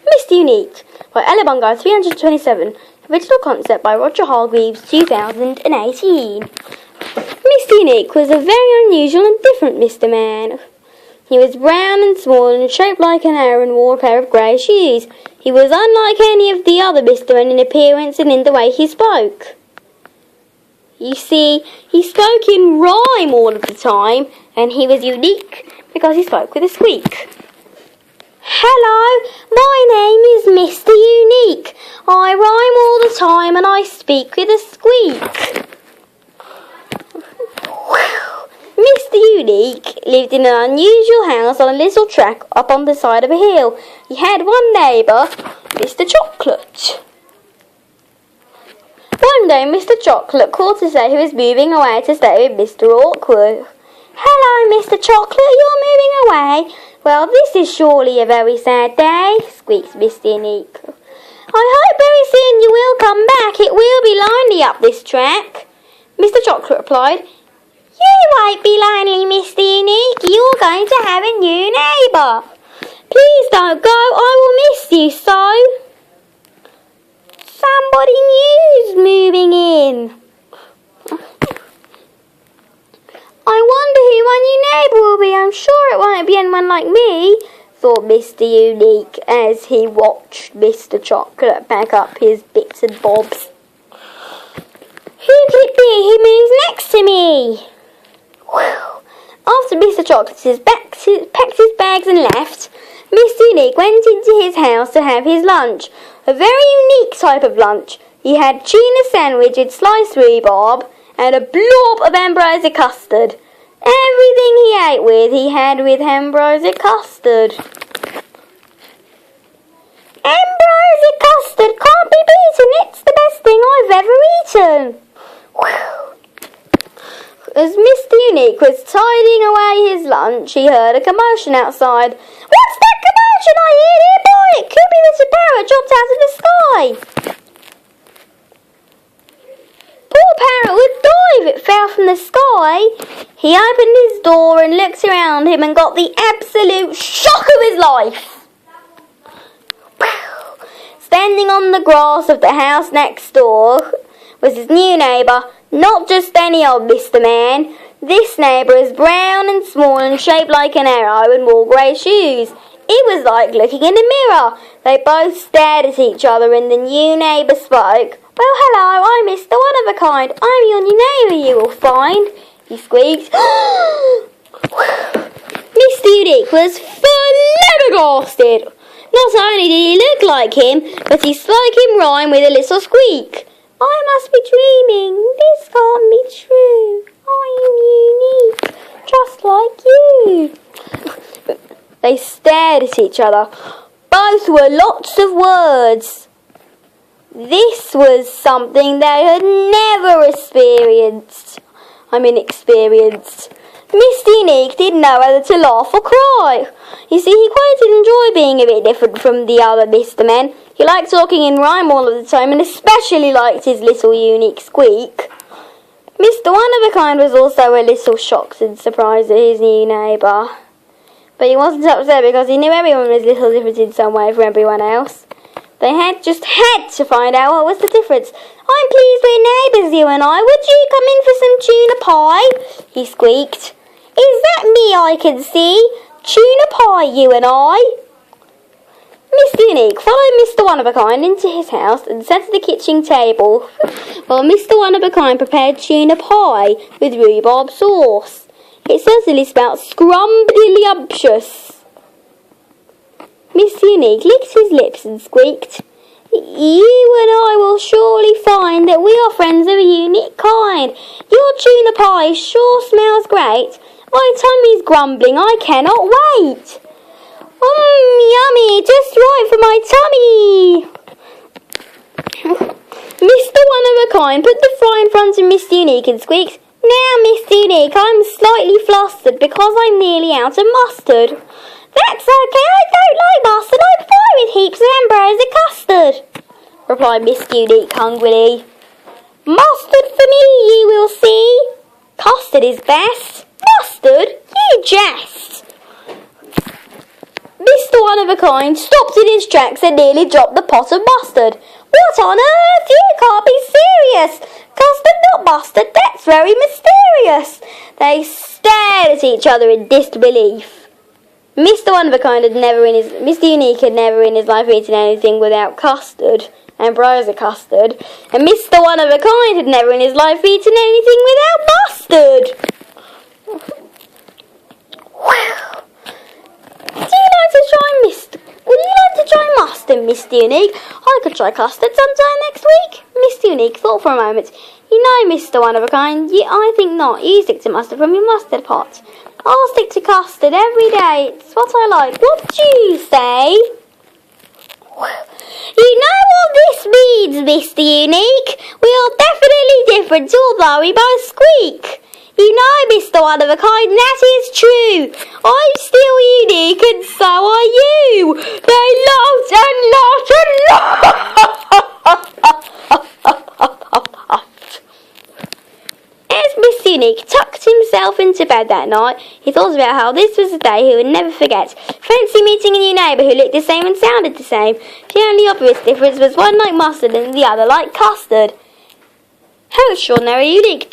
Mr. Unique by Ella Bungar 327. Original concept by Roger Hargreaves 2018. Mr. Unique was a very unusual and different Mr. Man. He was brown and small and shaped like an arrow and wore a pair of grey shoes. He was unlike any of the other Mr. Men in appearance and in the way he spoke. You see, he spoke in rhyme all of the time, and he was unique because he spoke with a squeak. Hello, my name is Mr. Unique. I rhyme all the time and I speak with a squeak. Mr. Unique lived in an unusual house on a little track up on the side of a hill. He had one neighbour, Mr. Chocolate. One day Mr. Chocolate called to say he was moving away to stay with Mr. Awkward. Hello, Mr. Chocolate, you're moving away? Well, this is surely a very sad day, squeaked Mr. Unique. I hope very soon you will come back. It will be lonely up this track. Mr. Chocolate replied, You won't be lonely, Mr. Unique. You're going to have a new neighbour. Please don't go. I will miss you so. Somebody new's moving in. I wonder who my new neighbour will be. I'm sure it won't be anyone like me, thought Mr. Unique as he watched Mr. Chocolate pack up his bits and bobs. Who could it be who moves next to me? After Mr. Chocolate packed his bags and left, Mr. Unique went into his house to have his lunch. A very unique type of lunch. He had tuna sandwich with sliced rhubarb and a blob of ambrosia custard. Everything he ate with, he had with ambrosia custard. Ambrosia custard can't be beaten. It's the best thing I've ever eaten. As Mr. Unique was tidying away his lunch, he heard a commotion outside. What's that commotion I hear, dear boy? It could be that a parrot dropped out of the sky. Poor parrot would die if it fell from the sky. He opened his door and looked around him and got the absolute shock of his life. Standing on the grass of the house next door was his new neighbour, not just any old Mr. Man. This neighbour is brown and small and shaped like an arrow and wore grey shoes. It was like looking in a mirror. They both stared at each other and the new neighbour spoke. Well, hello, I'm Mr. One-of-a-Kind. I'm your new neighbour, you will find, he squeaked. Mr. Unique was flabbergasted. Not only did he look like him, but he spoke in rhyme with a little squeak. I must be dreaming. This can't be true. I am unique, just like you. They stared at each other. Both were lots of words. This was something they had never experienced. Inexperienced. Mr. Unique didn't know whether to laugh or cry. You see, he quite did enjoy being a bit different from the other Mr. Men. He liked talking in rhyme all of the time and especially liked his little unique squeak. Mr. One-of-a-Kind was also a little shocked and surprised at his new neighbour. But he wasn't upset because he knew everyone was a little different in some way from everyone else. They had to find out what was the difference. I'm pleased we're neighbours, you and I. Would you come in for some tuna pie? He squeaked. Is that me I can see? Tuna pie, you and I. Mr. Unique followed Mr. One-of-a-Kind into his house and sat at the kitchen table while Mr. One-of-a-Kind prepared tuna pie with rhubarb sauce. It certainly smelt scrumptious. Mr. Unique licked his lips and squeaked, You and I will surely find that we are friends of a unique kind. Your tuna pie sure smells great. My tummy's grumbling. I cannot wait. Yummy, just right for my tummy. Mr. One-of-a-Kind put the fry in front of Mr. Unique and squeaked, Now, Mr. Unique, I'm slightly flustered because I'm nearly out of mustard. That's okay, I don't like mustard. I'm fine with heaps of ambrosia custard, replied Mr. Unique hungrily. Mustard for me, you will see. Custard is best. Mustard? You jest. Mr. One-of-a-Kind stopped in his tracks and nearly dropped the pot of mustard. What on earth? You can't be serious. Custard, not mustard. That's very mysterious. They stared at each other in disbelief. Mr. One-of-a-Kind Mr. Unique had never in his life eaten anything without custard. Ambrosia custard. And Mr. One-of-a-Kind had never in his life eaten anything without mustard. Would you like to try mustard, Mr. Unique? I could try custard sometime next week. Mr. Unique thought for a moment. You know, Mr. One-of-a-Kind, I think not. You stick to mustard from your mustard pot. I'll stick to custard every day. It's what I like. What do you say? You know what this means, Mr. Unique? We are definitely different, although we both squeak. You know, Mr. One-of-a-Kind, that is true. I'm still unique and so are you. They laughed and laughed. As Mr. Unique tucked himself into bed that night, he thought about how this was a day he would never forget. Fancy meeting a new neighbour who looked the same and sounded the same. The only obvious difference was one like mustard and the other like custard. How extraordinary unique.